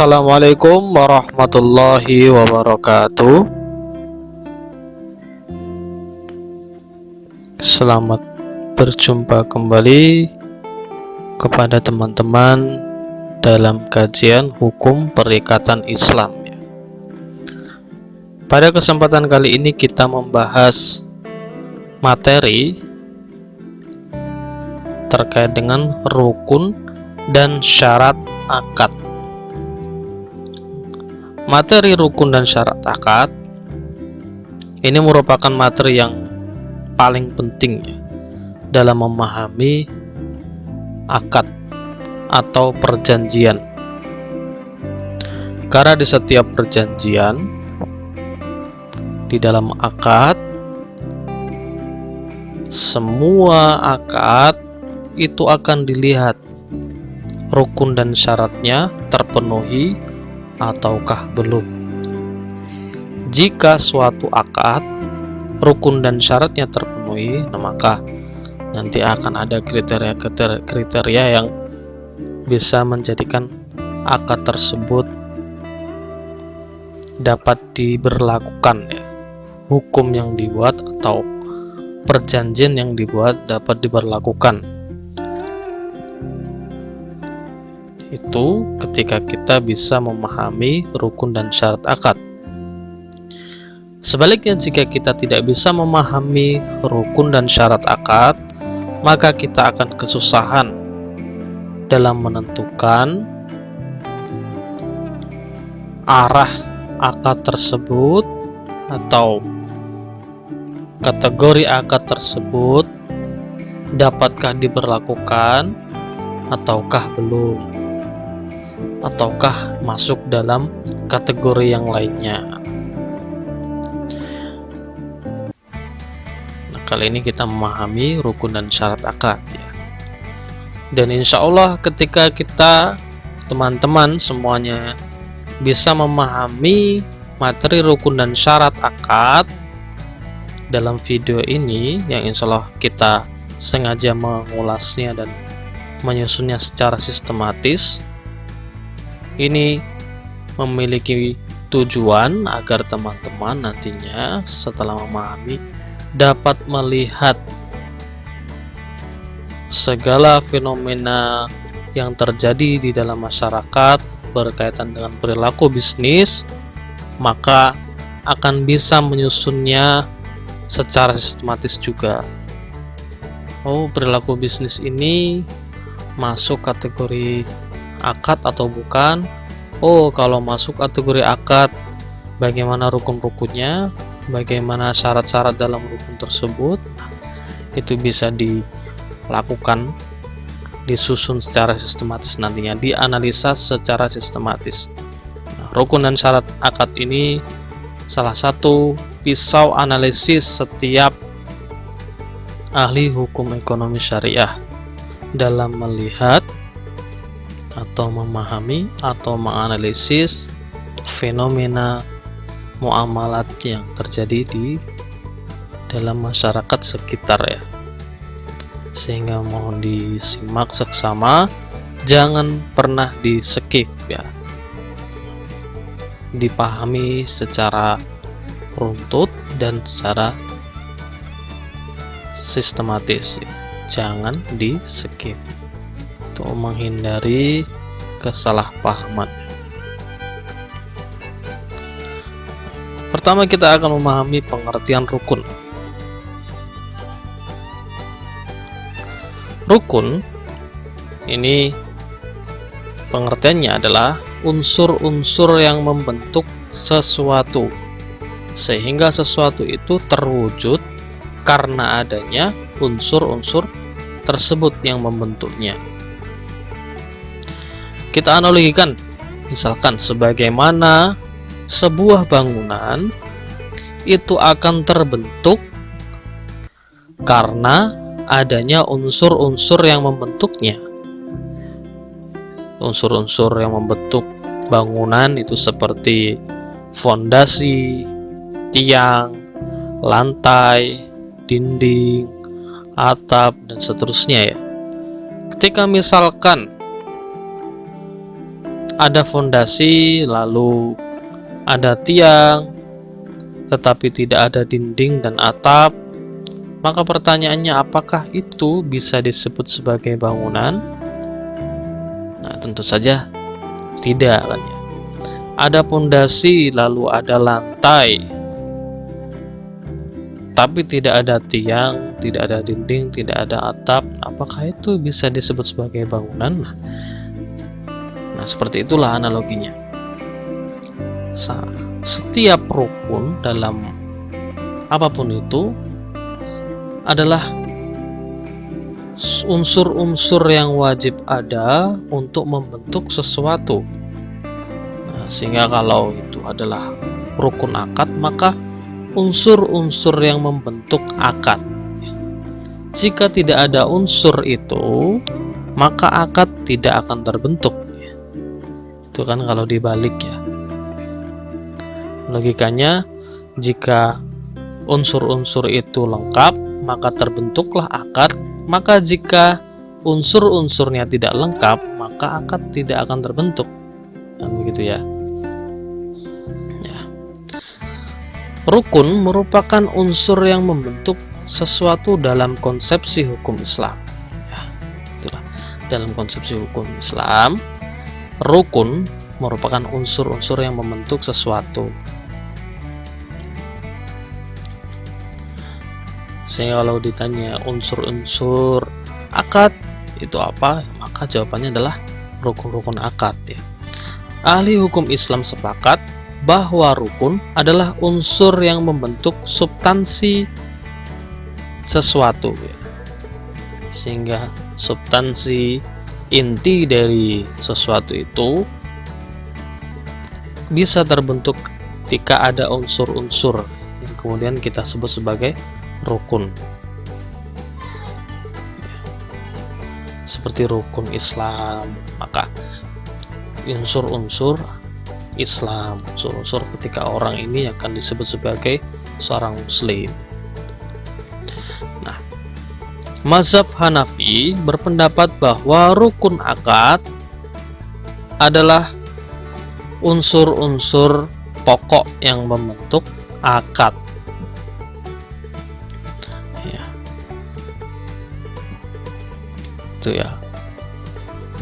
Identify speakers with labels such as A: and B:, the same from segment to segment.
A: Assalamualaikum warahmatullahi wabarakatuh. Selamat berjumpa kembali kepada teman-teman dalam kajian hukum perikatan Islam. Pada kesempatan kali ini kita membahas materi terkait dengan rukun dan syarat akad. Materi rukun dan syarat akad ini merupakan materi yang paling penting dalam memahami akad atau perjanjian. Karena di setiap perjanjian, di dalam akad, semua akad itu akan dilihat rukun dan syaratnya terpenuhi ataukah belum. Jika suatu akad rukun dan syaratnya terpenuhi, maka nanti akan ada kriteria yang bisa menjadikan akad tersebut dapat diberlakukan. Hukum yang dibuat atau perjanjian yang dibuat dapat diberlakukan. Itu ketika kita bisa memahami rukun dan syarat akad. Sebaliknya, jika kita tidak bisa memahami rukun dan syarat akad, maka kita akan kesusahan dalam menentukan arah akad tersebut atau kategori akad tersebut dapatkah diberlakukan ataukah belum, ataukah masuk dalam kategori yang lainnya. Nah, kali ini kita memahami rukun dan syarat akad dan insya Allah ketika kita teman-teman semuanya bisa memahami materi rukun dan syarat akad dalam video ini, yang insya Allah kita sengaja mengulasnya dan menyusunnya secara sistematis, ini memiliki tujuan agar teman-teman nantinya setelah memahami dapat melihat segala fenomena yang terjadi di dalam masyarakat berkaitan dengan perilaku bisnis, maka akan bisa menyusunnya secara sistematis juga. Oh, perilaku bisnis ini masuk kategori akad atau bukan? Oh, kalau masuk kategori akad, bagaimana rukun-rukunnya, bagaimana syarat-syarat dalam rukun tersebut, itu bisa dilakukan, disusun secara sistematis nantinya, dianalisa secara sistematis. Nah, rukun dan syarat akad ini salah satu pisau analisis setiap ahli hukum ekonomi syariah dalam melihat atau memahami atau menganalisis fenomena muamalat yang terjadi di dalam masyarakat sekitar sehingga mohon disimak seksama, jangan pernah di skip dipahami secara runtut dan secara sistematis, jangan di skip untuk menghindari kesalahpahaman. Pertama, kita akan memahami pengertian rukun. Rukun ini pengertiannya adalah unsur-unsur yang membentuk sesuatu sehingga sesuatu itu terwujud karena adanya unsur-unsur tersebut yang membentuknya. Kita analogikan, misalkan sebagaimana sebuah bangunan itu akan terbentuk karena adanya unsur-unsur yang membentuknya. Unsur-unsur yang membentuk bangunan itu seperti fondasi, tiang, lantai, dinding, atap, dan seterusnya Ketika misalkan ada fondasi, lalu ada tiang, tetapi tidak ada dinding dan atap, maka pertanyaannya, apakah itu bisa disebut sebagai bangunan? Nah, tentu saja tidak, kan ya. Ada fondasi, lalu ada lantai, tapi tidak ada tiang, tidak ada dinding, tidak ada atap. Apakah itu bisa disebut sebagai bangunan? Nah, seperti itulah analoginya. Setiap rukun dalam apapun itu adalah unsur-unsur yang wajib ada untuk membentuk sesuatu. Nah, sehingga kalau itu adalah rukun akad, maka unsur-unsur yang membentuk akad. Jika tidak ada unsur itu, maka akad tidak akan terbentuk. Itu kan kalau dibalik ya. Logikanya, jika unsur-unsur itu lengkap, maka terbentuklah akad. Maka jika unsur-unsurnya tidak lengkap, maka akad tidak akan terbentuk. Kan begitu ya. Rukun merupakan unsur yang membentuk sesuatu dalam konsepsi hukum Islam. Ya, itulah. Dalam konsepsi hukum Islam, rukun merupakan unsur-unsur yang membentuk sesuatu. Sehingga kalau ditanya unsur-unsur akad itu apa, maka jawabannya adalah rukun-rukun akad ya. Ahli hukum Islam sepakat bahwa rukun adalah unsur yang membentuk substansi sesuatu ya. Sehingga substansi inti dari sesuatu itu bisa terbentuk ketika ada unsur-unsur yang kemudian kita sebut sebagai rukun. Seperti rukun Islam, maka unsur-unsur Islam, unsur-unsur ketika orang ini akan disebut sebagai seorang muslim. Nah, mazhab Hanafi berpendapat bahwa rukun akad adalah unsur-unsur pokok yang membentuk akad. Ya. Itu ya.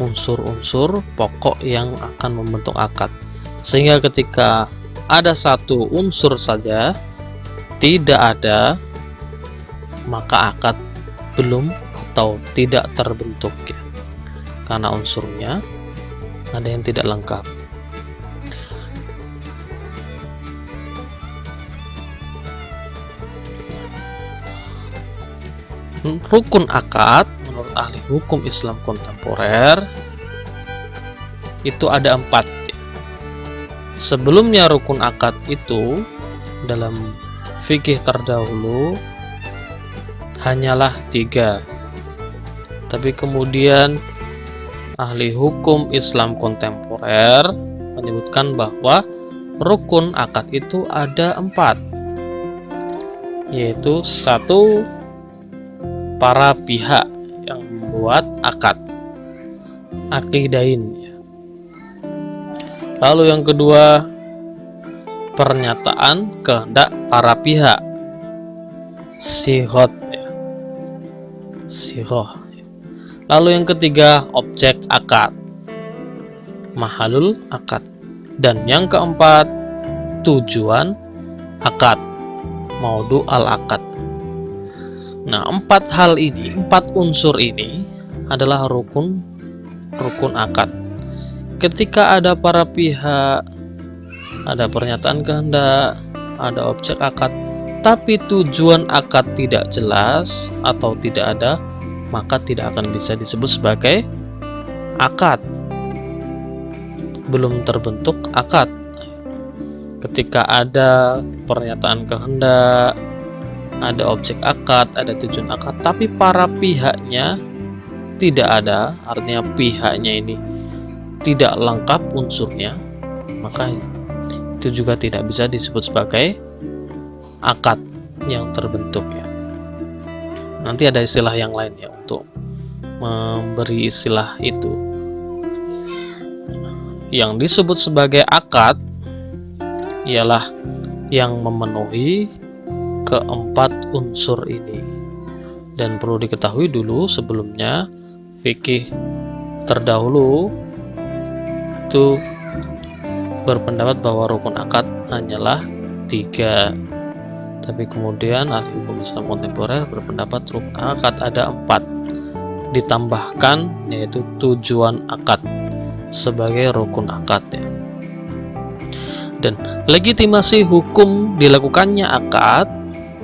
A: Unsur-unsur pokok yang akan membentuk akad. Sehingga ketika ada satu unsur saja tidak ada, maka akad belum atau tidak terbentuk ya. Karena unsurnya ada yang tidak lengkap. Rukun akad menurut ahli hukum Islam kontemporer itu ada 4 ya. Sebelumnya rukun akad itu dalam fikih terdahulu hanyalah 3, tapi kemudian ahli hukum Islam kontemporer menyebutkan bahwa rukun akad itu ada 4, yaitu 1, para pihak yang membuat akad, aqidain ya. Lalu yang kedua, pernyataan kehendak para pihak, sighot ya. Sighoh. Lalu yang ketiga, objek akad, mahalul akad. Dan yang keempat, tujuan akad, maudu al akad. Nah, 4 hal ini, 4 unsur ini adalah rukun akad. Ketika ada para pihak, ada pernyataan kehendak, ada objek akad, tapi tujuan akad tidak jelas atau tidak ada, maka tidak akan bisa disebut sebagai akad. Belum terbentuk akad. Ketika ada pernyataan kehendak, ada objek akad, ada tujuan akad, tapi para pihaknya tidak ada, artinya pihaknya ini tidak lengkap unsurnya, maka itu juga tidak bisa disebut sebagai akad yang terbentuk ya. Nanti ada istilah yang lain ya untuk memberi istilah itu. yang disebut sebagai akad ialah yang memenuhi keempat unsur ini. Dan perlu diketahui dulu sebelumnya, fikih terdahulu itu berpendapat bahwa rukun akad hanyalah 3. Tapi kemudian ahli hukum Islam kontemporer berpendapat rukun akad ada 4. Ditambahkan yaitu tujuan akad sebagai rukun akad ya. Dan legitimasi hukum dilakukannya akad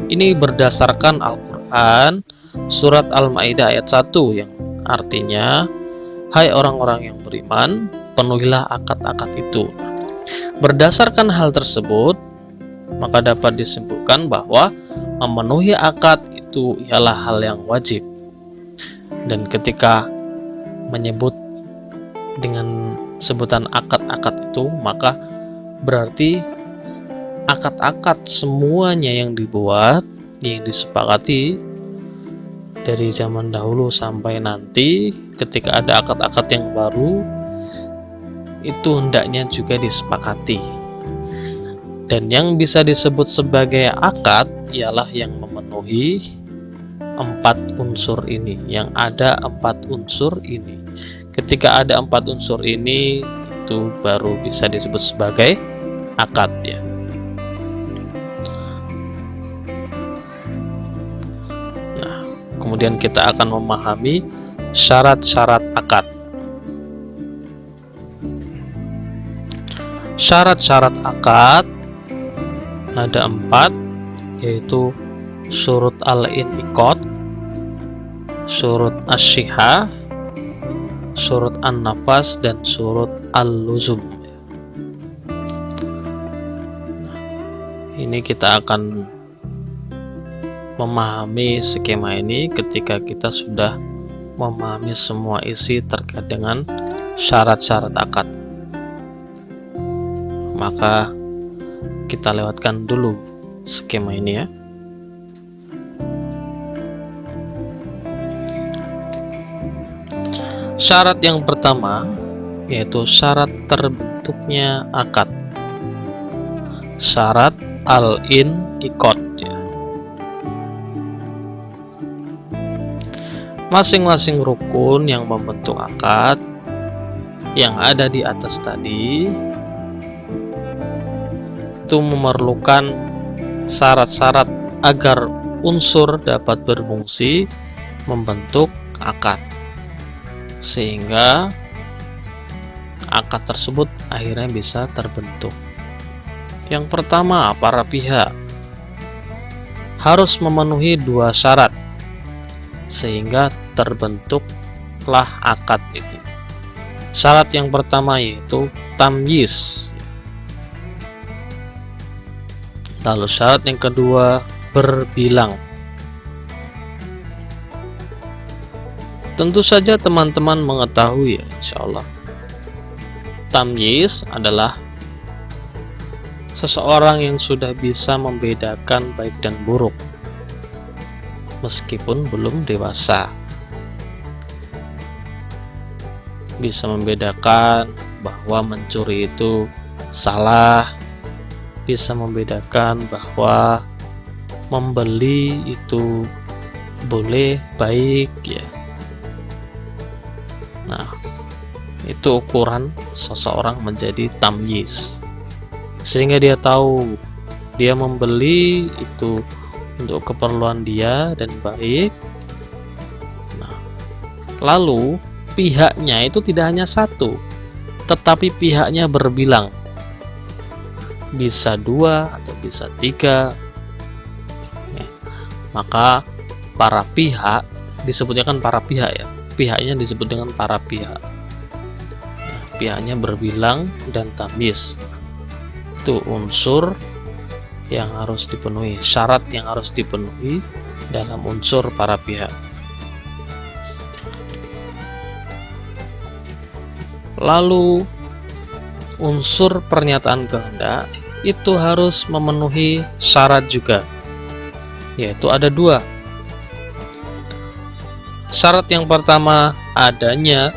A: ini berdasarkan Al-Quran surat Al-Maidah ayat 1 yang artinya, hai orang-orang yang beriman, penuhilah akad-akad itu. Berdasarkan hal tersebut, maka dapat disimpulkan bahwa memenuhi akad itu ialah hal yang wajib. Dan ketika menyebut dengan sebutan akad-akad itu, maka berarti akad-akad semuanya yang dibuat, yang disepakati dari zaman dahulu sampai nanti ketika ada akad-akad yang baru, itu hendaknya juga disepakati. Dan yang bisa disebut sebagai akad ialah yang memenuhi 4 unsur ini, yang ada 4 unsur ini. Ketika ada 4 unsur ini, itu baru bisa disebut sebagai akad ya. Nah, kemudian kita akan memahami syarat-syarat akad. Syarat-syarat akad ada 4, yaitu syurut al-inqad, syurut asy-syihah, syurut an-nafas, dan syurut al-luzum. Ini kita akan memahami skema ini ketika kita sudah memahami semua isi terkait dengan syarat-syarat akad. Maka kita lewatkan dulu skema ini ya. Syarat yang pertama yaitu syarat terbentuknya akad. Syarat al-inqad ya. Masing-masing rukun yang membentuk akad yang ada di atas tadi itu memerlukan syarat-syarat agar unsur dapat berfungsi membentuk akad, sehingga akad tersebut akhirnya bisa terbentuk. Yang pertama, para pihak harus memenuhi 2 syarat sehingga terbentuklah akad itu. Syarat yang pertama yaitu tamyiz. Lalu syarat yang kedua berbilang. Tentu saja teman-teman mengetahui ya, insyaallah. Tamyiz adalah seseorang yang sudah bisa membedakan baik dan buruk meskipun belum dewasa. Bisa membedakan bahwa mencuri itu salah, bisa membedakan bahwa membeli itu boleh, baik ya. Nah, itu ukuran seseorang menjadi tamyiz, sehingga dia tahu dia membeli itu untuk keperluan dia dan baik. Nah, lalu pihaknya itu tidak hanya satu, tetapi pihaknya berbilang, bisa 2 atau bisa 3 ya. Maka para pihak disebutnya kan para pihak ya, pihaknya disebut dengan para pihak. Nah, pihaknya berbilang dan tamyiz. Itu unsur yang harus dipenuhi, syarat yang harus dipenuhi dalam unsur para pihak. Lalu unsur pernyataan kehendak itu harus memenuhi syarat juga, yaitu ada 2. Syarat yang pertama adanya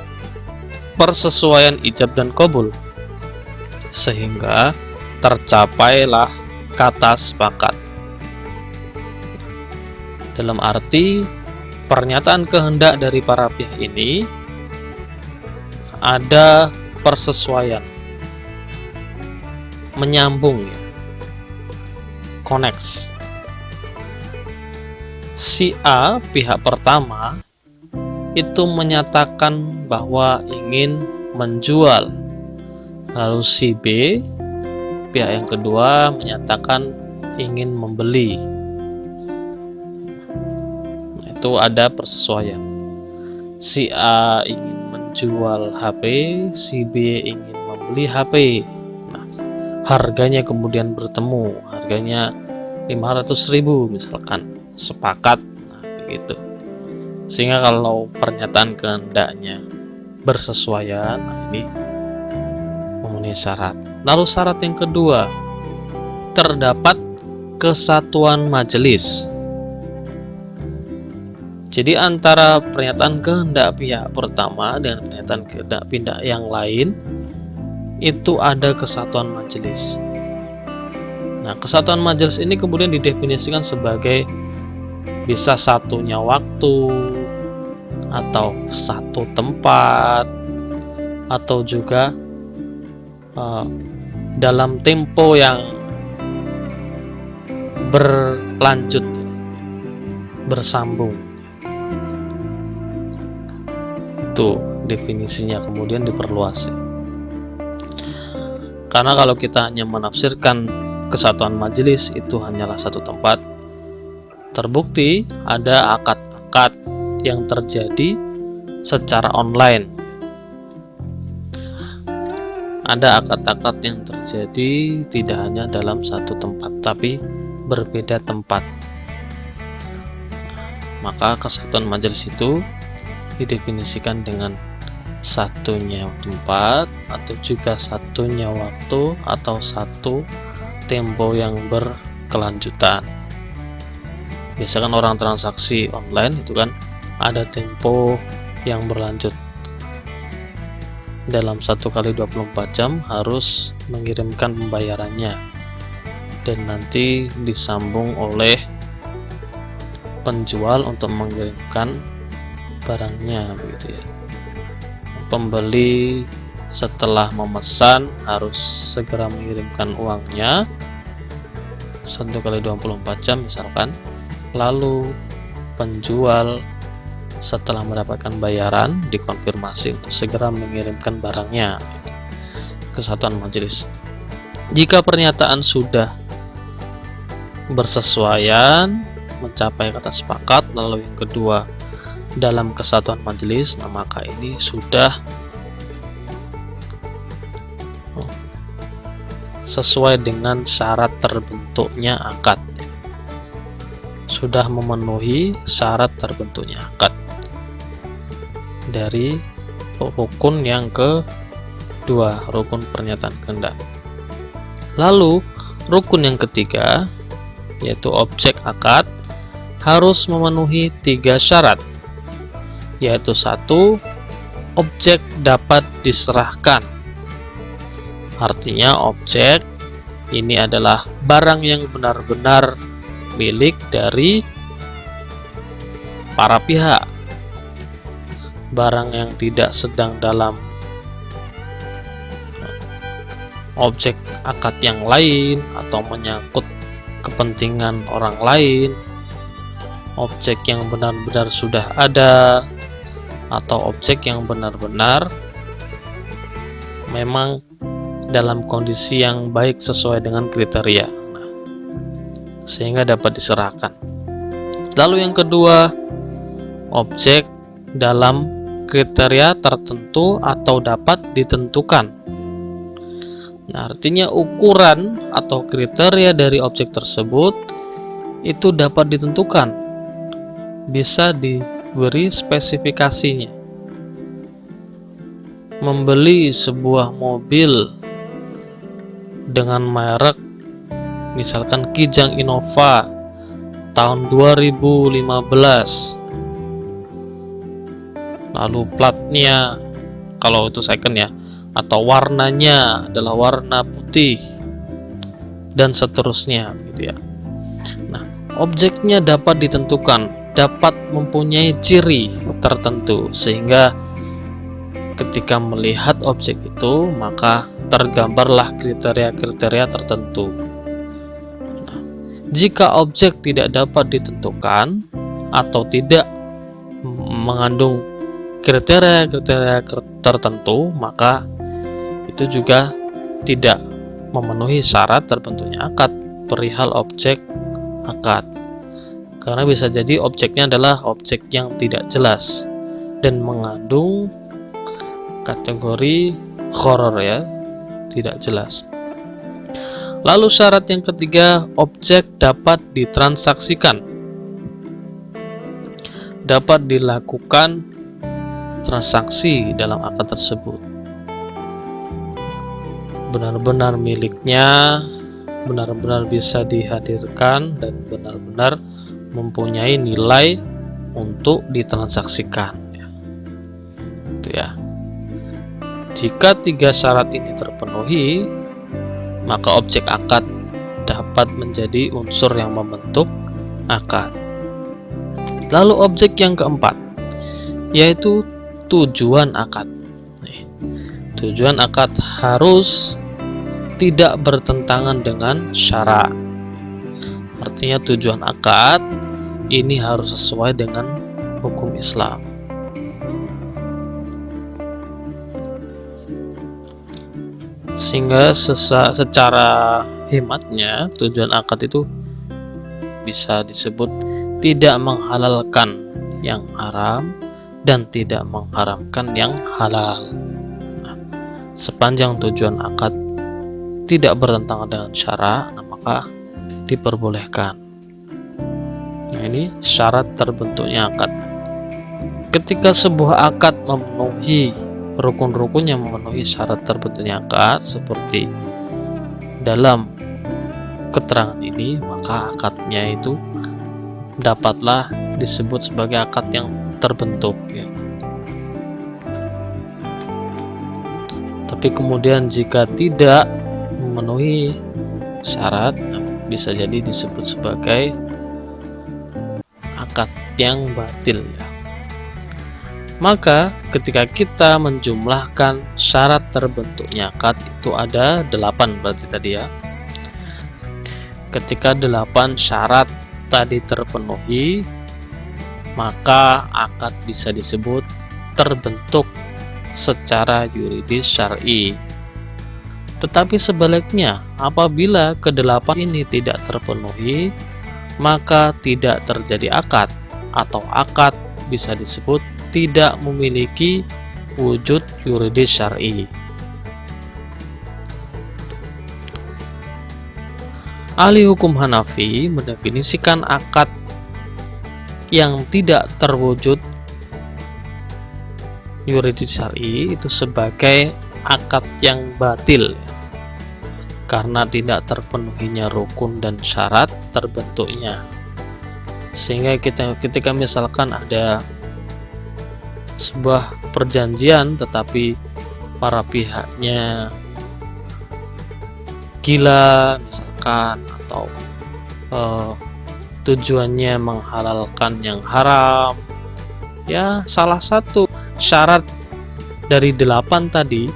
A: persesuaian ijab dan qabul. sehingga tercapailah kata sepakat. Dalam arti pernyataan kehendak dari para pihak ini ada persesuaian, menyambung ya, connects. Si A, pihak pertama, itu menyatakan bahwa ingin menjual, lalu si B, pihak yang kedua, menyatakan ingin membeli. Itu ada persesuaian. Si A ingin menjual HP, si B ingin membeli HP. Nah, harganya kemudian bertemu, harganya 500.000 misalkan, sepakat. Nah, begitu. Sehingga kalau pernyataan kehendaknya bersesuaian, nah ini memenuhi syarat. Lalu syarat yang kedua, terdapat kesatuan majelis. Jadi antara pernyataan kehendak pihak pertama dan pernyataan kehendak pihak yang lain itu ada kesatuan majelis. Nah, kesatuan majelis ini kemudian didefinisikan sebagai bisa satunya waktu, atau satu tempat, atau juga dalam tempo yang berlanjut, bersambung. Itu definisinya kemudian diperluas. Karena kalau kita hanya menafsirkan kesatuan majelis itu hanyalah satu tempat, terbukti ada akad-akad yang terjadi secara online. Ada akad-akad yang terjadi tidak hanya dalam satu tempat, tapi berbeda tempat. Maka kesatuan majelis itu didefinisikan dengan satunya tempat, atau juga satunya waktu, atau satu tempo yang berkelanjutan. Biasanya kan orang transaksi online itu kan ada tempo yang berlanjut. Dalam 1 kali 24 jam harus mengirimkan pembayarannya, dan nanti disambung oleh penjual untuk mengirimkan barangnya, begitu ya. Pembeli setelah memesan harus segera mengirimkan uangnya 1 kali 24 jam misalkan. Lalu penjual setelah mendapatkan bayaran dikonfirmasi untuk segera mengirimkan barangnya. Kesatuan majelis. Jika pernyataan sudah bersesuaian, mencapai kata sepakat, lalu yang kedua dalam kesatuan majelis, nah maka ini sudah sesuai dengan syarat terbentuknya akad. Sudah memenuhi syarat terbentuknya akad dari rukun yang kedua, rukun pernyataan kehendak. Lalu rukun yang ketiga, yaitu objek akad, harus memenuhi 3 syarat, yaitu 1. Objek dapat diserahkan. Artinya objek ini adalah barang yang benar-benar milik dari para pihak. Barang yang tidak sedang dalam objek akad yang lain atau menyangkut kepentingan orang lain, objek yang benar-benar sudah ada, atau objek yang benar-benar memang dalam kondisi yang baik sesuai dengan kriteria, sehingga dapat diserahkan. Lalu yang kedua, objek dalam kriteria tertentu atau dapat ditentukan. Nah, artinya ukuran atau kriteria dari objek tersebut itu dapat ditentukan, bisa diberi spesifikasinya. Membeli sebuah mobil dengan merek misalkan Kijang Innova tahun 2015, lalu platnya kalau itu second ya, atau warnanya adalah warna putih, dan seterusnya gitu ya. Nah, objeknya dapat ditentukan, dapat mempunyai ciri tertentu, sehingga ketika melihat objek itu maka tergambarlah kriteria-kriteria tertentu. Nah, jika objek tidak dapat ditentukan atau tidak mengandung kriteria-kriteria tertentu, maka itu juga tidak memenuhi syarat terbentuknya akad perihal objek akad. Karena bisa jadi objeknya adalah objek yang tidak jelas dan mengandung kategori horor ya, tidak jelas. Lalu syarat yang ketiga, objek dapat ditransaksikan. Dapat dilakukan transaksi dalam akad tersebut. Benar-benar miliknya, benar-benar bisa dihadirkan, dan benar-benar mempunyai nilai untuk ditransaksikan. Itu ya. Jika tiga syarat ini terpenuhi, maka objek akad dapat menjadi unsur yang membentuk akad. Lalu objek yang keempat, yaitu tujuan akad. Tujuan akad harus tidak bertentangan dengan syara. Artinya tujuan akad ini harus sesuai dengan hukum Islam. Sehingga secara hematnya tujuan akad itu bisa disebut tidak menghalalkan yang haram dan tidak mengharamkan yang halal. Nah, sepanjang tujuan akad tidak bertentangan dengan syara, maka diperbolehkan. Nah, ini syarat terbentuknya akad. Ketika sebuah akad memenuhi rukun-rukun yang memenuhi syarat terbentuknya akad seperti dalam keterangan ini, maka akadnya itu dapatlah disebut sebagai akad yang terbentuk ya. Tapi kemudian jika tidak memenuhi syarat, bisa jadi disebut sebagai akad yang batil ya. Maka ketika kita menjumlahkan syarat terbentuknya akad itu ada 8 berarti tadi ya. Ketika 8 syarat tadi terpenuhi, maka akad bisa disebut terbentuk secara yuridis syar'i. Tetapi sebaliknya, apabila kedelapan ini tidak terpenuhi, maka tidak terjadi akad, atau akad bisa disebut tidak memiliki wujud yuridis syar'i. Ahli hukum Hanafi mendefinisikan akad yang tidak terwujud yuridis syar'i itu sebagai akad yang batil karena tidak terpenuhinya rukun dan syarat terbentuknya. Sehingga ketika misalkan ada sebuah perjanjian tetapi para pihaknya gila misalkan, atau tujuannya menghalalkan yang haram ya, salah satu syarat dari 8 tadi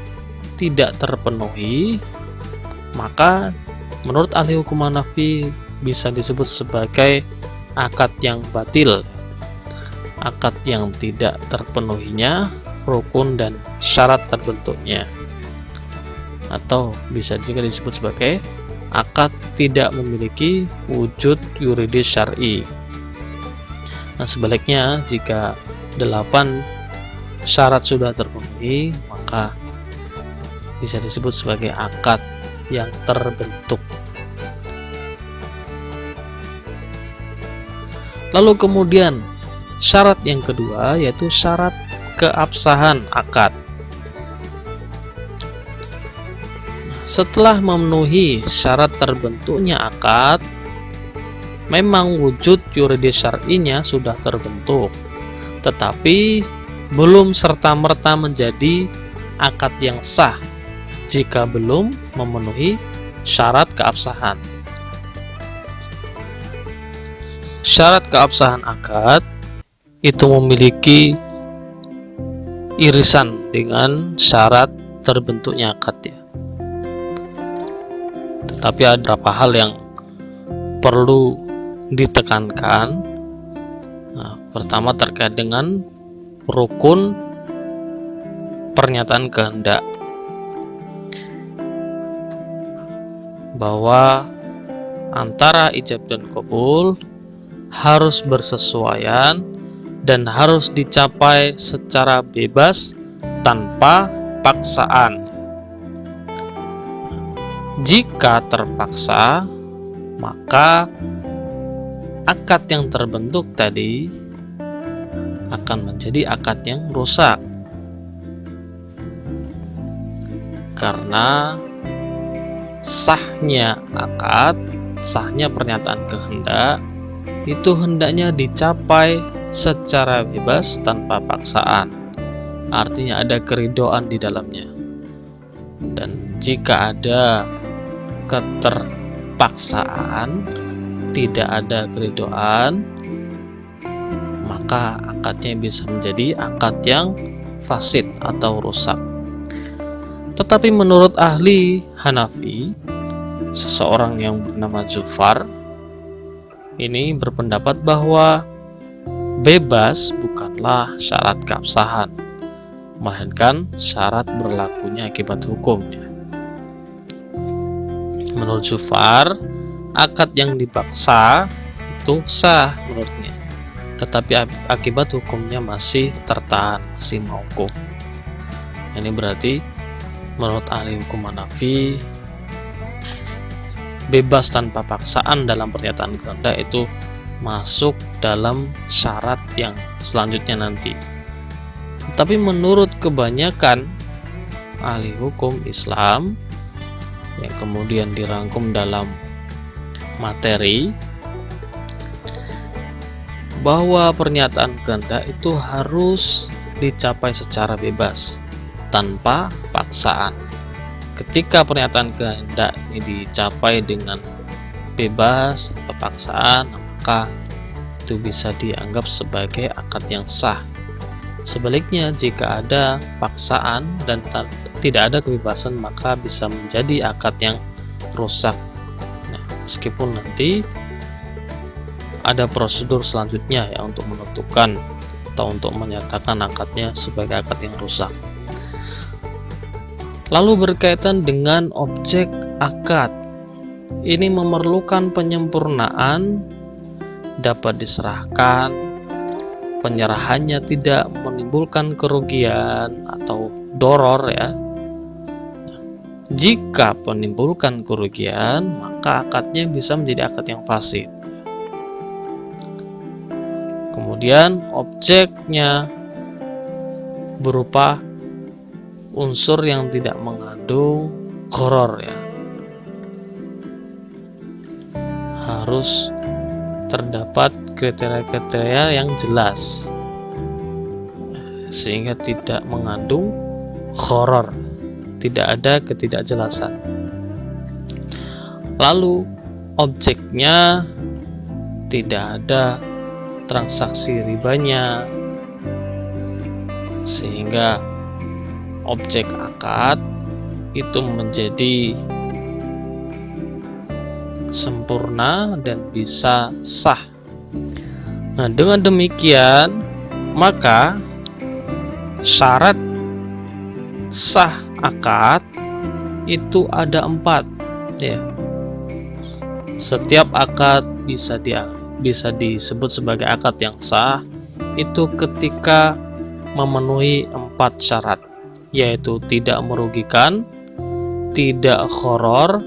A: tidak terpenuhi, maka menurut ahli hukum Hanafi bisa disebut sebagai akad yang batil, akad yang tidak terpenuhinya rukun dan syarat terbentuknya, atau bisa juga disebut sebagai akad tidak memiliki wujud yuridis syar'i. Nah, sebaliknya jika 8 syarat sudah terpenuhi, maka bisa disebut sebagai akad yang terbentuk. Lalu kemudian syarat yang kedua yaitu syarat keabsahan akad. Setelah memenuhi syarat terbentuknya akad, memang wujud yuridis syar'inya sudah terbentuk, tetapi belum serta-merta menjadi akad yang sah jika belum memenuhi syarat keabsahan. Syarat keabsahan akad itu memiliki irisan dengan syarat terbentuknya akad ya. Tetapi ada beberapa hal yang perlu ditekankan. Nah, pertama terkait dengan rukun pernyataan kehendak, bahwa antara ijab dan qabul harus bersesuaian dan harus dicapai secara bebas tanpa paksaan. Jika terpaksa, maka akad yang terbentuk tadi akan menjadi akad yang rusak, karena sahnya akad, sahnya pernyataan kehendak itu hendaknya dicapai secara bebas tanpa paksaan. Artinya ada keridhaan di dalamnya. Dan jika ada keterpaksaan, tidak ada keridhaan, maka akadnya bisa menjadi akad yang fasid atau rusak. Tetapi menurut ahli Hanafi, seseorang yang bernama Zufar ini berpendapat bahwa bebas bukanlah syarat keabsahan, melainkan syarat berlakunya akibat hukumnya. Menurut Zufar, akad yang dipaksa itu sah menurutnya, tetapi akibat hukumnya masih tertahan, masih mauquf. Ini berarti menurut ahli hukum Hanafi, bebas tanpa paksaan dalam pernyataan kehendak itu masuk dalam syarat yang selanjutnya nanti. Tapi menurut kebanyakan ahli hukum Islam yang kemudian dirangkum dalam materi, bahwa pernyataan kehendak itu harus dicapai secara bebas tanpa paksaan. Ketika pernyataan kehendak ini dicapai dengan bebas tanpa paksaan, maka itu bisa dianggap sebagai akad yang sah. Sebaliknya, jika ada paksaan dan tidak ada kebebasan, maka bisa menjadi akad yang rusak. Nah, meskipun nanti ada prosedur selanjutnya ya untuk menentukan atau untuk menyatakan akadnya sebagai akad yang rusak. Lalu berkaitan dengan objek akad, ini memerlukan penyempurnaan, dapat diserahkan, penyerahannya tidak menimbulkan kerugian atau doror ya. Jika menimbulkan kerugian, maka akadnya bisa menjadi akad yang fasid. Kemudian objeknya berupa unsur yang tidak mengandung gharar ya. Harus terdapat kriteria-kriteria yang jelas sehingga tidak mengandung gharar, tidak ada ketidakjelasan. Lalu objeknya tidak ada transaksi ribanya, sehingga objek akad itu menjadi sempurna dan bisa sah. Nah, dengan demikian maka syarat sah akad itu ada 4 ya. Setiap akad bisa disebut sebagai akad yang sah itu ketika memenuhi 4 syarat, yaitu tidak merugikan, tidak gharar,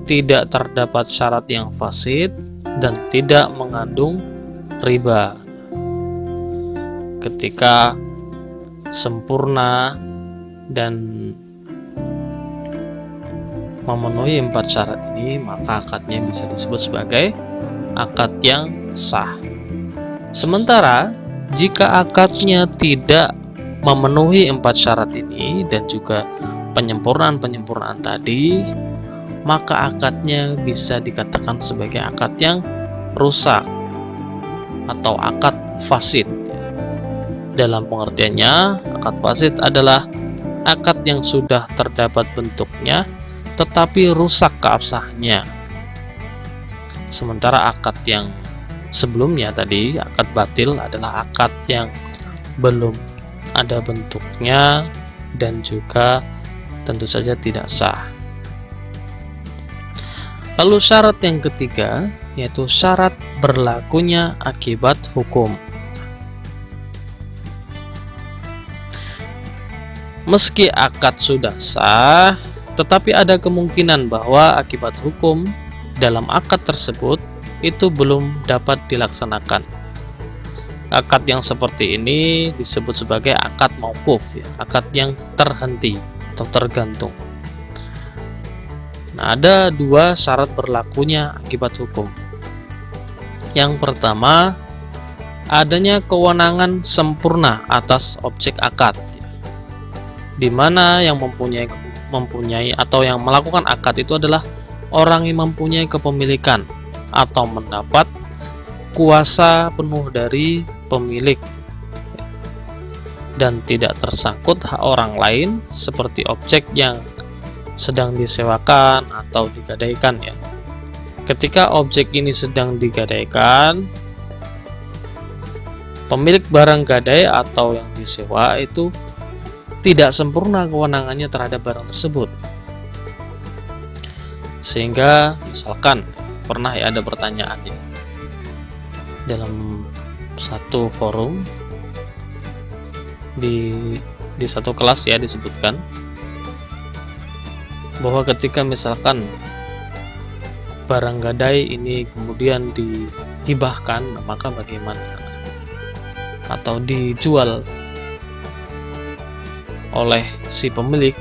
A: tidak terdapat syarat yang fasid, dan tidak mengandung riba. Ketika sempurna dan memenuhi 4 syarat ini, maka akadnya bisa disebut sebagai akad yang sah. Sementara jika akadnya tidak memenuhi 4 syarat ini dan juga penyempurnaan-penyempurnaan tadi, maka akadnya bisa dikatakan sebagai akad yang rusak atau akad fasid. Dalam pengertiannya, akad fasid adalah akad yang sudah terdapat bentuknya tetapi rusak keabsahannya. Sementara akad yang sebelumnya tadi, akad batil, adalah akad yang belum ada bentuknya dan juga tentu saja tidak sah. Lalu syarat yang ketiga, yaitu syarat berlakunya akibat hukum. Meski akad sudah sah, tetapi ada kemungkinan bahwa akibat hukum dalam akad tersebut itu belum dapat dilaksanakan. Akad yang seperti ini disebut sebagai akad mauquf, ya, akad yang terhenti atau tergantung. Nah, ada 2 syarat berlakunya akibat hukum. Yang pertama, adanya kewenangan sempurna atas objek akad, di mana yang mempunyai atau yang melakukan akad itu adalah orang yang mempunyai kepemilikan atau mendapat kuasa penuh dari pemilik dan tidak tersangkut hak orang lain seperti objek yang sedang disewakan atau digadaikan, ya. Ketika objek ini sedang digadaikan, pemilik barang gadai atau yang disewa itu tidak sempurna kewenangannya terhadap barang tersebut. Sehingga misalkan pernah ya ada pertanyaan ya, dalam satu forum di satu kelas ya, disebutkan bahwa ketika misalkan barang gadai ini kemudian dihibahkan, maka bagaimana? Atau dijual oleh si pemilik,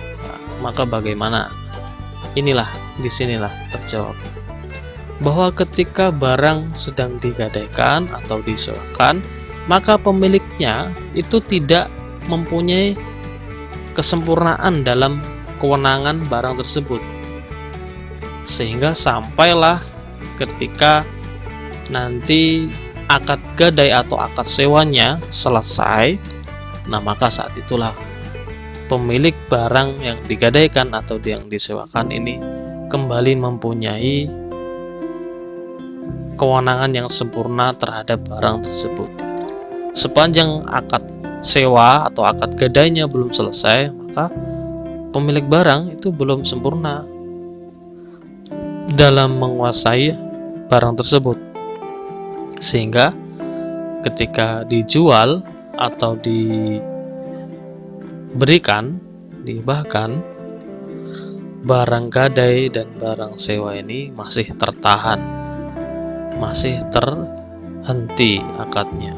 A: maka bagaimana? Disinilah terjawab bahwa ketika barang sedang digadaikan atau disewakan, maka pemiliknya itu tidak mempunyai kesempurnaan dalam kewenangan barang tersebut, sehingga sampailah ketika nanti akad gadai atau akad sewanya selesai, nah maka saat itulah pemilik barang yang digadaikan atau yang disewakan ini kembali mempunyai kewenangan yang sempurna terhadap barang tersebut. Sepanjang akad sewa atau akad gadainya belum selesai, maka pemilik barang itu belum sempurna dalam menguasai barang tersebut, sehingga ketika dijual atau dihibahkan, barang gadai dan barang sewa ini masih tertahan, masih terhenti akadnya.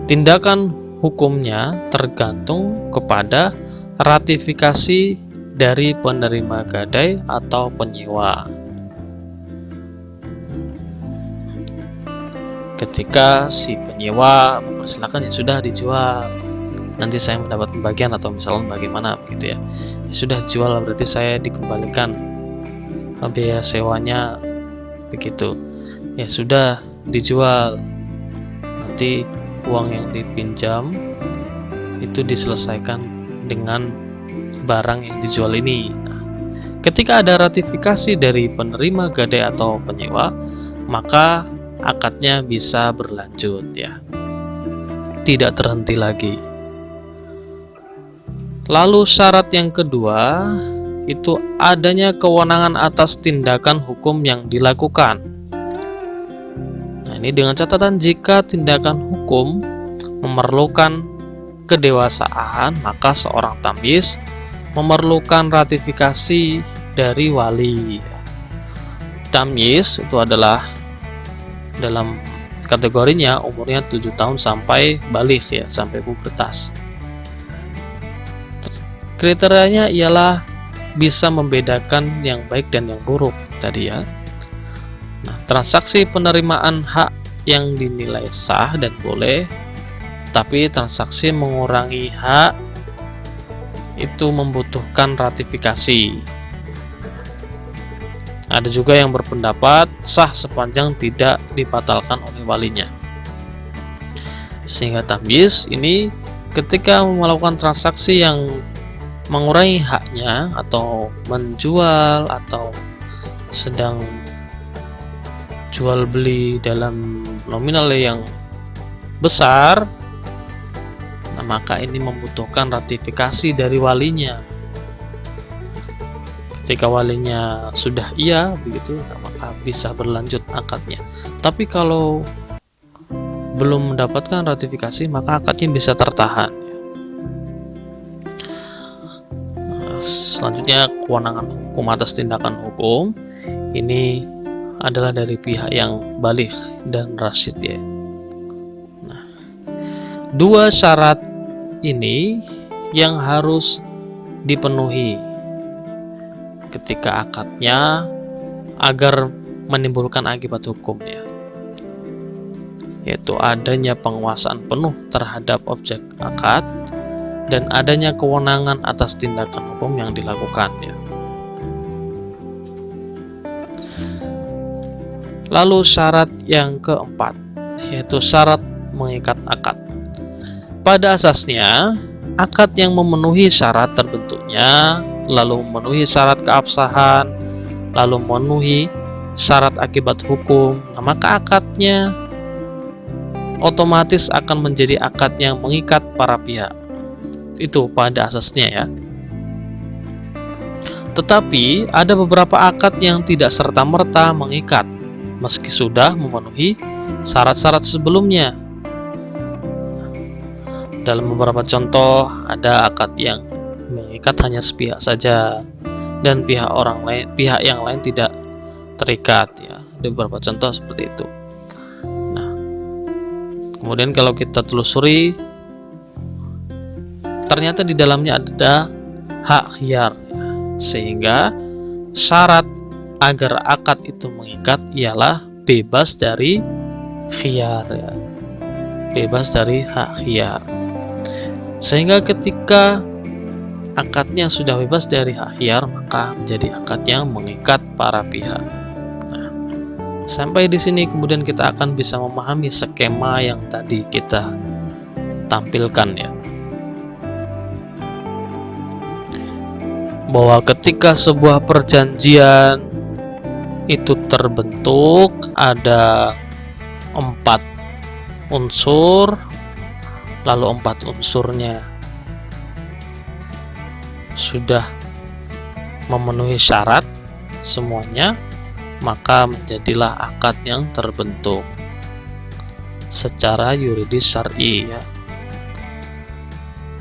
A: Tindakan hukumnya tergantung kepada ratifikasi dari penerima gadai atau penyewa. Ketika si penyewa mempersilahkan, ya sudah dijual, nanti saya mendapat pembagian atau misalnya bagaimana begitu ya, sudah jual berarti saya dikembalikan biaya sewanya begitu, ya sudah dijual, nanti uang yang dipinjam itu diselesaikan dengan barang yang dijual ini. Nah, ketika ada ratifikasi dari penerima gadai atau penyewa, maka akadnya bisa berlanjut, ya, tidak terhenti lagi. Lalu syarat yang kedua itu adanya kewenangan atas tindakan hukum yang dilakukan. Nah, ini dengan catatan jika tindakan hukum memerlukan kedewasaan, maka seorang tamyiz memerlukan ratifikasi dari wali. Tamyiz itu adalah dalam kategorinya umurnya 7 tahun sampai baligh, ya, sampai pubertas. Kriterianya ialah bisa membedakan yang baik dan yang buruk tadi, ya. Nah, transaksi penerimaan hak yang dinilai sah dan boleh Tapi transaksi mengurangi hak itu membutuhkan ratifikasi. Ada juga yang berpendapat sah sepanjang tidak dibatalkan oleh walinya. Sehingga tamyiz ini ketika melakukan transaksi yang mengurangi haknya, atau menjual, atau sedang jual beli dalam nominal yang besar, nah maka ini membutuhkan ratifikasi dari walinya. Ketika walinya sudah iya begitu, nah maka bisa berlanjut akadnya. Tapi kalau belum mendapatkan ratifikasi, maka akadnya bisa tertahan. Selanjutnya, kewenangan hukum atas tindakan hukum ini adalah dari pihak yang baligh dan rasyid ya. Nah, dua syarat ini yang harus dipenuhi ketika akadnya agar menimbulkan akibat hukum ya, yaitu adanya penguasaan penuh terhadap objek akad dan adanya kewenangan atas tindakan hukum yang dilakukan ya. Lalu syarat yang keempat, yaitu syarat mengikat akad. Pada asasnya, akad yang memenuhi syarat terbentuknya, lalu memenuhi syarat keabsahan, lalu memenuhi syarat akibat hukum, nah maka akadnya otomatis akan menjadi akad yang mengikat para pihak. Itu pada asasnya ya. Tetapi ada beberapa akad yang tidak serta-merta mengikat meski sudah memenuhi syarat-syarat sebelumnya. Dalam beberapa contoh ada akad yang mengikat hanya sepihak saja dan pihak yang lain tidak terikat ya. Ada beberapa contoh seperti itu. Nah, kemudian kalau kita telusuri, ternyata di dalamnya ada hak khiyar ya. Sehingga syarat agar akad itu mengikat ialah bebas dari khiyar ya. Bebas dari hak khiyar. Sehingga ketika akadnya sudah bebas dari hak khiyar, maka menjadi akad yang mengikat para pihak. Nah, sampai di sini kemudian kita akan bisa memahami skema yang tadi kita tampilkan ya. Bahwa ketika sebuah perjanjian itu terbentuk, ada 4 unsur, lalu 4 unsurnya sudah memenuhi syarat semuanya, maka menjadilah akad yang terbentuk secara yuridis syar'i ya.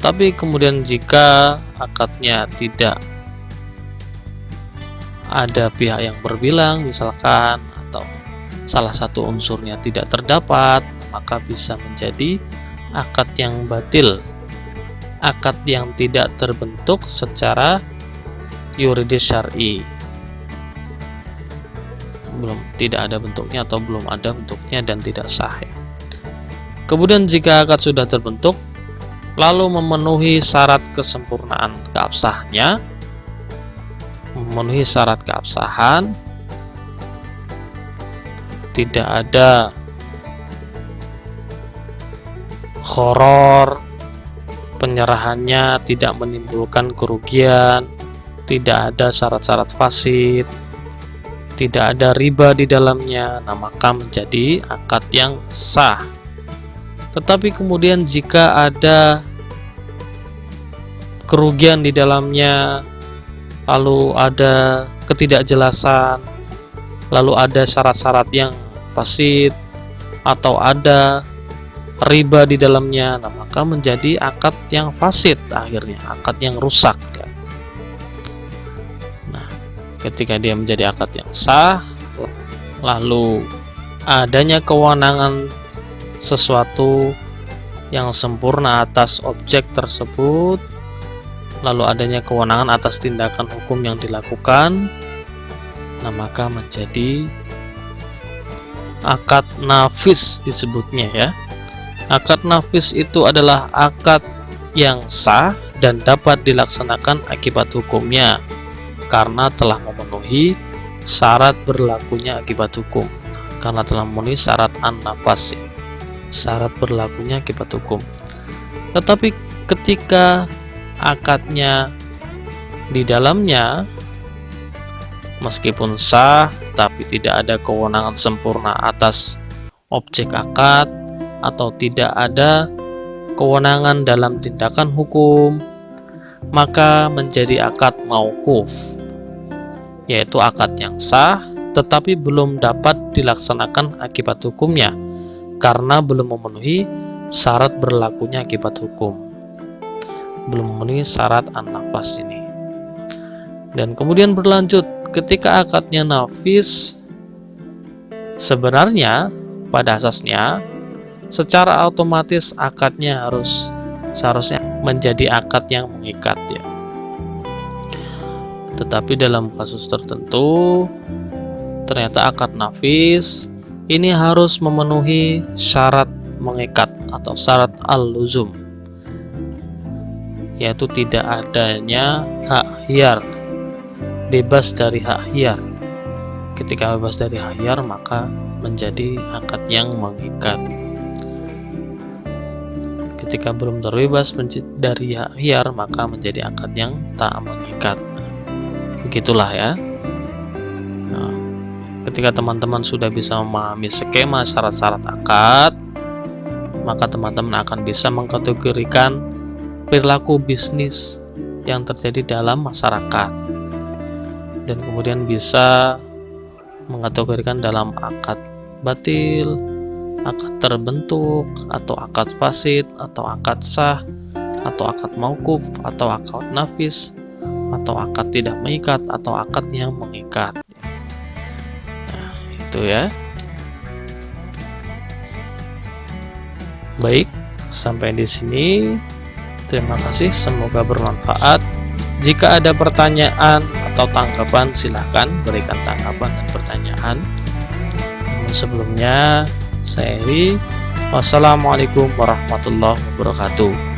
A: Tapi kemudian jika akadnya tidak ada pihak yang berbilang misalkan, atau salah satu unsurnya tidak terdapat, maka bisa menjadi akad yang batil, akad yang tidak terbentuk secara yuridis syar'i, tidak ada bentuknya atau belum ada bentuknya dan tidak sah ya. Kemudian jika akad sudah terbentuk lalu memenuhi syarat kesempurnaan keabsahannya, memenuhi syarat keabsahan, tidak ada gharar, penyerahannya tidak menimbulkan kerugian, tidak ada syarat-syarat fasid, tidak ada riba di dalamnya, nah maka menjadi akad yang sah. Tetapi kemudian jika ada kerugian di dalamnya, lalu ada ketidakjelasan, lalu ada syarat-syarat yang fasid, atau ada riba di dalamnya, nah maka menjadi akad yang fasid, akhirnya akad yang rusak ya. Nah, ketika dia menjadi akad yang sah, lalu adanya kewenangan sesuatu yang sempurna atas objek tersebut, lalu adanya kewenangan atas tindakan hukum yang dilakukan, nah maka menjadi akad nafis disebutnya ya. Akad nafis itu adalah akad yang sah dan dapat dilaksanakan akibat hukumnya karena telah memenuhi syarat berlakunya akibat hukum, karena telah memenuhi syarat an-nafas, syarat berlakunya akibat hukum. Tetapi ketika akadnya di dalamnya meskipun sah tetapi tidak ada kewenangan sempurna atas objek akad atau tidak ada kewenangan dalam tindakan hukum, maka menjadi akad mauquf, yaitu akad yang sah tetapi belum dapat dilaksanakan akibat hukumnya karena belum memenuhi syarat berlakunya akibat hukum, belum memenuhi syarat an-nafas ini. Dan kemudian berlanjut, ketika akadnya nafis, sebenarnya pada asasnya secara otomatis akadnya seharusnya menjadi akad yang mengikat ya. Tetapi dalam kasus tertentu ternyata akad nafis ini harus memenuhi syarat mengikat atau syarat al-luzum, yaitu tidak adanya hak hiyar, bebas dari hak hiyar. Ketika bebas dari hak hiyar maka menjadi akad yang mengikat. Ketika belum terbebas dari hak hiyar maka menjadi akad yang tak mengikat. Begitulah ya. Nah, ketika teman-teman sudah bisa memahami skema syarat-syarat akad, maka teman-teman akan bisa mengkategorikan perilaku bisnis yang terjadi dalam masyarakat, dan kemudian bisa mengkategorikan dalam akad batil, akad terbentuk, atau akad fasid, atau akad sah, atau akad mauquf, atau akad nafis, atau akad tidak mengikat, atau akad yang mengikat. Nah, itu ya. Baik, sampai di sini. Terima kasih, semoga bermanfaat. Jika ada pertanyaan atau tanggapan, silahkan berikan tanggapan dan pertanyaan. Sebelumnya, saya Eri. Wassalamualaikum warahmatullahi wabarakatuh.